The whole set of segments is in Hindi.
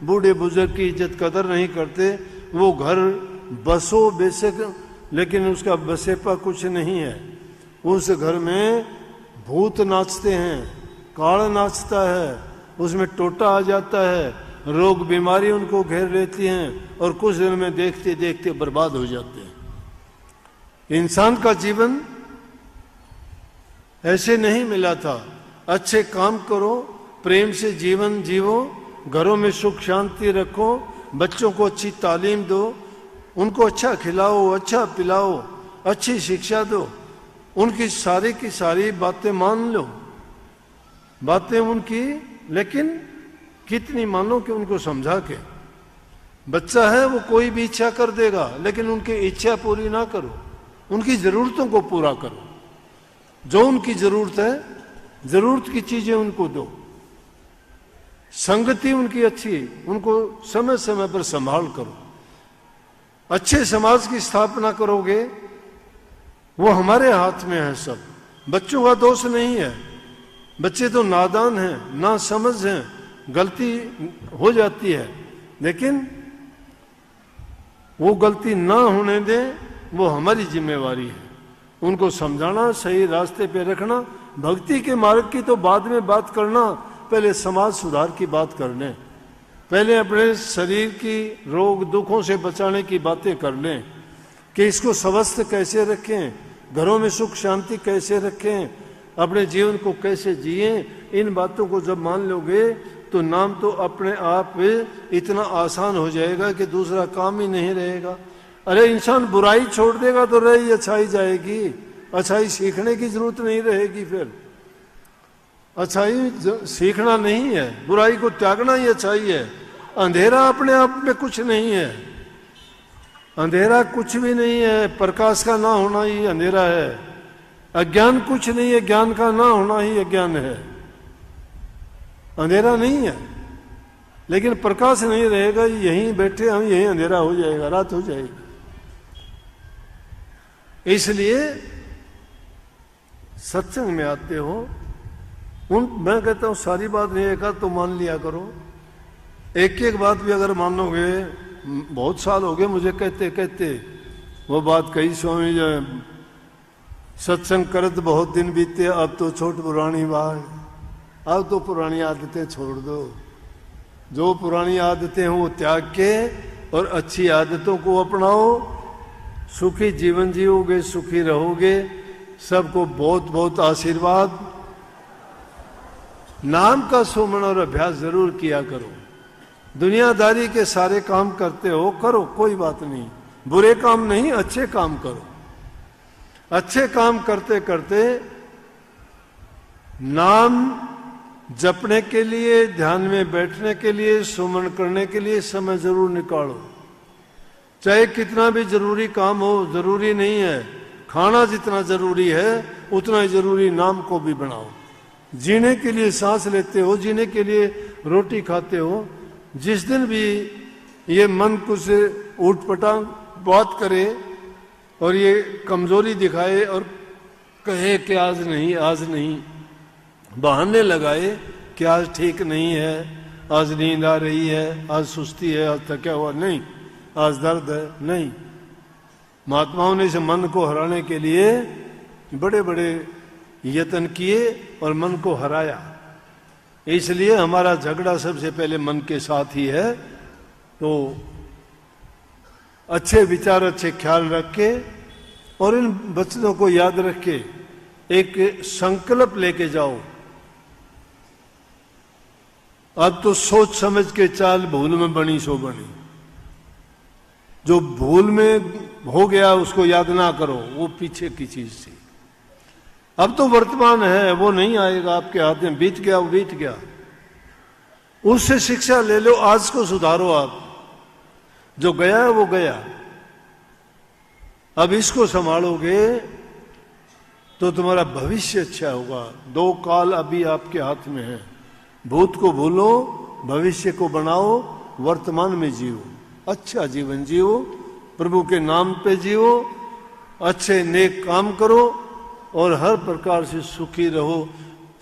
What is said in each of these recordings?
बूढ़े बुजुर्ग की इज्जत कदर नहीं करते। वो घर बसो बेशक, लेकिन उसका बसेपा कुछ नहीं है। उस घर में भूत नाचते हैं, काल नाचता है, उसमें टोटा आ जाता है, रोग बीमारी उनको घेर लेती हैं और कुछ दिन में देखते देखते बर्बाद हो जाते हैं। इंसान का जीवन ऐसे नहीं मिला था। अच्छे काम करो, प्रेम से जीवन जीवो, घरों में सुख शांति रखो, बच्चों को अच्छी तालीम दो, उनको अच्छा खिलाओ, अच्छा पिलाओ, अच्छी शिक्षा दो, उनकी सारी की सारी बातें मान लो, बातें उनकी, लेकिन कितनी मानो कि उनको समझा के। बच्चा है वो कोई भी इच्छा कर देगा, लेकिन उनकी इच्छा पूरी ना करो, उनकी जरूरतों को पूरा करो। जो उनकी जरूरत है, जरूरत की चीजें उनको दो। संगति उनकी अच्छी, उनको समय समय पर संभाल करो। अच्छे समाज की स्थापना करोगे, वो हमारे हाथ में है सब। बच्चों का दोष नहीं है, बच्चे तो नादान हैं, ना समझ हैं, गलती हो जाती है, लेकिन वो गलती ना होने दें, वो हमारी जिम्मेवारी है। उनको समझाना, सही रास्ते पे रखना। भक्ति के मार्ग की तो बाद में बात करना, पहले समाज सुधार की बात कर लें। पहले अपने शरीर की रोग दुखों से बचाने की बातें कर लें कि इसको स्वस्थ कैसे रखें, घरों में सुख शांति कैसे रखें, अपने जीवन को कैसे जिए। इन बातों को जब मान लोगे तो नाम तो अपने आप इतना आसान हो जाएगा कि दूसरा काम ही नहीं रहेगा। अरे इंसान बुराई छोड़ देगा तो रही अच्छाई जाएगी, अच्छाई सीखने की जरूरत नहीं रहेगी। फिर अच्छाई सीखना नहीं है, बुराई को त्यागना ही अच्छाई है। अंधेरा अपने आप में कुछ नहीं है, अंधेरा कुछ भी नहीं है, प्रकाश का ना होना ही अंधेरा है। अज्ञान कुछ नहीं है, ज्ञान का ना होना ही अज्ञान है। अंधेरा नहीं है, लेकिन प्रकाश नहीं रहेगा, यहीं बैठे हम, यहीं अंधेरा हो जाएगा, रात हो जाएगी। इसलिए सत्संग में आते हो, मैं कहता हूं सारी बात नहीं, एक तो मान लिया करो। एक एक बात भी अगर मानोगे, बहुत साल हो गए मुझे कहते कहते वो बात कही, स्वामी जी सत्संग करत बहुत दिन बीते, अब तो छोट पुरानी बात, अब तो पुरानी आदतें छोड़ दो। जो पुरानी आदतें हैं वो त्याग के और अच्छी आदतों को अपनाओ, सुखी जीवन जियोगे, सुखी रहोगे। सबको बहुत बहुत आशीर्वाद। नाम का सुमन और अभ्यास जरूर किया करो। दुनियादारी के सारे काम करते हो, करो, कोई बात नहीं, बुरे काम नहीं, अच्छे काम करो। अच्छे काम करते करते नाम जपने के लिए, ध्यान में बैठने के लिए, सुमन करने के लिए समय जरूर निकालो। चाहे कितना भी जरूरी काम हो, जरूरी नहीं है खाना जितना जरूरी है उतना ही जरूरी नाम को भी बनाओ। जीने के लिए सांस लेते हो, जीने के लिए रोटी खाते हो। जिस दिन भी ये मन कुछ उठपटांग बात करे और ये कमजोरी दिखाए और कहे कि आज नहीं, आज नहीं, बहाने लगाए कि आज ठीक नहीं है, आज नींद आ रही है, आज सुस्ती है, आज थका हुआ नहीं, आज दर्द है, नहीं। महात्माओं ने इस मन को हराने के लिए बड़े बड़े यत्न किए और मन को हराया। इसलिए हमारा झगड़ा सबसे पहले मन के साथ ही है। तो अच्छे विचार, अच्छे ख्याल रख के और इन वचनों को याद रख के एक संकल्प लेके जाओ। अब तो सोच समझ के चाल, भूल में बनी सो बनी। जो भूल में हो गया उसको याद ना करो, वो पीछे की चीज थी। अब तो वर्तमान है, वो नहीं आएगा आपके हाथ में, बीत गया वो बीत गया। उससे शिक्षा ले लो, आज को सुधारो। आप जो गया है वो गया, अब इसको संभालोगे तो तुम्हारा भविष्य अच्छा होगा। दो काल अभी आपके हाथ में है, भूत को भूलो, भविष्य को बनाओ, वर्तमान में जियो, अच्छा जीवन जियो, प्रभु के नाम पे जियो, अच्छे नेक काम करो और हर प्रकार से सुखी रहो।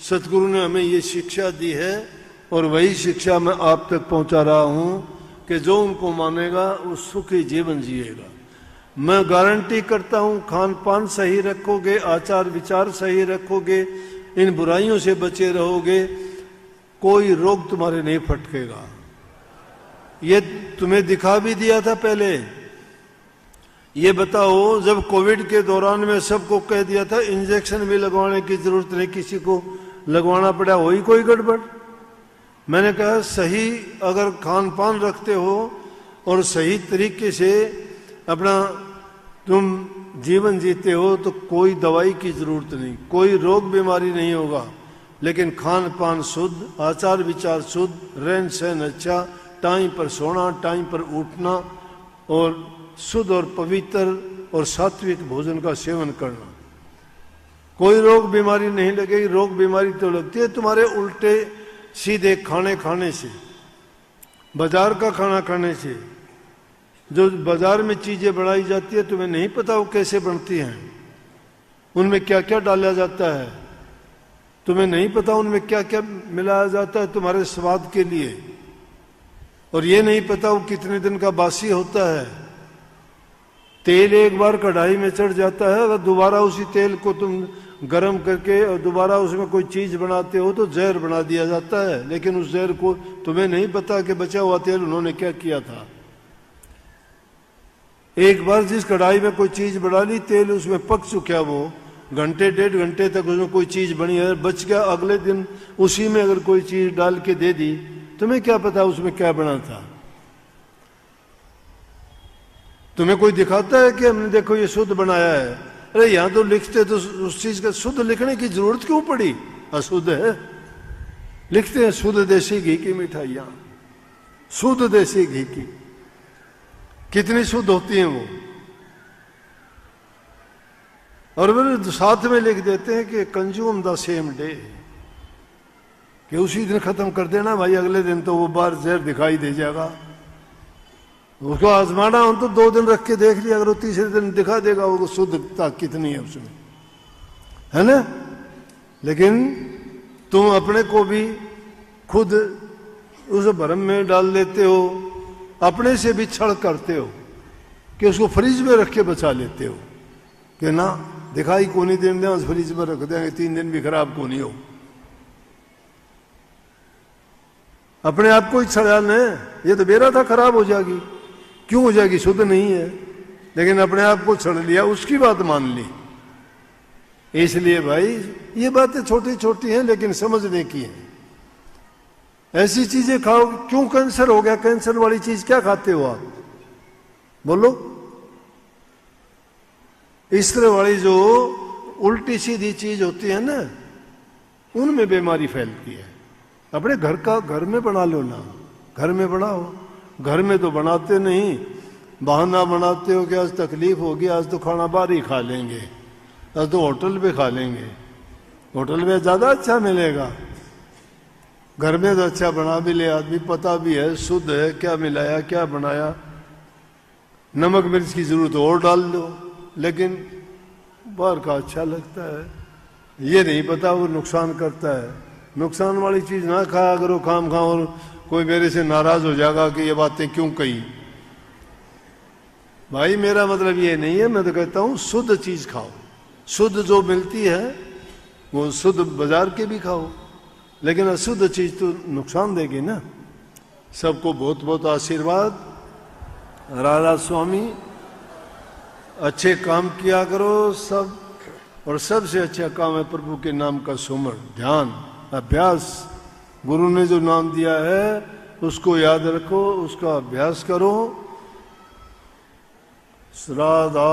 सतगुरु ने हमें ये शिक्षा दी है और वही शिक्षा मैं आप तक पहुंचा रहा हूं कि जो उनको मानेगा वो सुखी जीवन जिएगा। मैं गारंटी करता हूं, खान पान सही रखोगे, आचार विचार सही रखोगे, इन बुराइयों से बचे रहोगे, कोई रोग तुम्हारे नहीं फटकेगा। ये तुम्हें दिखा भी दिया था पहले। ये बताओ, जब कोविड के दौरान में सबको कह दिया था इंजेक्शन भी लगवाने की जरूरत नहीं, किसी को लगवाना पड़ा, वही कोई गड़बड़। मैंने कहा सही अगर खान पान रखते हो और सही तरीके से अपना तुम जीवन जीते हो तो कोई दवाई की जरूरत नहीं, कोई रोग बीमारी नहीं होगा। लेकिन खान पान शुद्ध, आचार विचार शुद्ध, रहन सहन अच्छा, टाइम पर सोना, टाइम पर उठना और शुद्ध और पवित्र और सात्विक भोजन का सेवन करना, कोई रोग बीमारी नहीं लगेगी। रोग बीमारी तो लगती है तुम्हारे उल्टे सीधे खाने से, बाजार का खाना खाने से। जो बाजार में चीजें बनाई जाती है तुम्हें नहीं पता वो कैसे बनती हैं, उनमें क्या क्या डाला जाता है, तुम्हें नहीं पता उनमें क्या क्या मिलाया जाता है तुम्हारे स्वाद के लिए, और ये नहीं पता वो कितने दिन का बासी होता है। तेल एक बार कढ़ाई में चढ़ जाता है, अगर दोबारा उसी तेल को तुम गरम करके और दोबारा उसमें कोई चीज बनाते हो तो जहर बना दिया जाता है, लेकिन उस जहर को तुम्हें नहीं पता कि बचा हुआ तेल उन्होंने क्या किया था। एक बार जिस कढ़ाई में कोई चीज बना ली, तेल उसमें पक चुका, वो घंटे डेढ़ घंटे तक उसमें कोई चीज बनी है, बच गया, अगले दिन उसी में अगर कोई चीज डाल के दे दी, तुम्हें क्या पता उसमें क्या बना था। तुम्हें कोई दिखाता है कि हमने देखो ये शुद्ध बनाया है, अरे यहां तो लिखते तो उस चीज का शुद्ध लिखने की जरूरत क्यों पड़ी, अशुद्ध है। लिखते हैं शुद्ध देसी घी की मिठाइयां, शुद्ध देसी घी की, कितनी शुद्ध होती हैं वो, और फिर साथ में लिख देते हैं कि कंज्यूम द सेम डे, कि उसी दिन खत्म कर देना भाई, अगले दिन तो वो बार जहर दिखाई दे जाएगा। उसको आजमाना हो तो 2 दिन रख के देख लिया, अगर वो तीसरे दिन दिखा देगा वो शुद्धता कितनी है उसमें, है ना। लेकिन तुम अपने को भी खुद उस भ्रम में डाल देते हो, अपने से भी छल करते हो कि उसको फ्रिज में रख के बचा लेते हो कि ना दिखाई को नहीं देने दें, फ्रिज में रख देंगे 3 दिन भी खराब को नहीं हो। अपने आप को ही छड़ाना है, ये तो मेरा था खराब हो जाएगी, क्यों हो जाएगी, शुद्ध नहीं है। लेकिन अपने आप को छड़ लिया, उसकी बात मान ली। इसलिए भाई ये बातें छोटी छोटी हैं लेकिन समझने की हैं। ऐसी चीजें खाओ, क्यों कैंसर हो गया, कैंसर वाली चीज क्या खाते हो आप, बोलो। इस तरह वाली जो उल्टी सीधी चीज होती है ना, उनमें बीमारी फैलती है। अपने घर का घर में बना लो ना, घर में बनाओ। घर में तो बनाते नहीं, बहाना बनाते हो कि आज तकलीफ होगी, आज तो खाना बाहर ही खा लेंगे, आज तो होटल पे खा लेंगे, होटल में ज्यादा अच्छा मिलेगा। घर में तो अच्छा बना भी ले आदमी, पता भी है शुद्ध है, क्या मिलाया क्या बनाया, नमक मिर्च की जरूरत और डाल दो, लेकिन बाहर का अच्छा लगता है। ये नहीं पता वो नुकसान करता है। नुकसान वाली चीज ना खाया करो खाम खा, और कोई मेरे से नाराज हो जाएगा कि ये बातें क्यों कही। भाई मेरा मतलब ये नहीं है, मैं तो कहता हूं शुद्ध चीज खाओ, शुद्ध जो मिलती है वो शुद्ध बाजार के भी खाओ, लेकिन अशुद्ध चीज तो नुकसान देगी ना। सबको बहुत बहुत आशीर्वाद। राधा स्वामी, अच्छे काम किया करो सब, और सबसे अच्छा काम है प्रभु के नाम का सुमरण, ध्यान, अभ्यास। गुरु ने जो नाम दिया है उसको याद रखो, उसका अभ्यास करो। राधा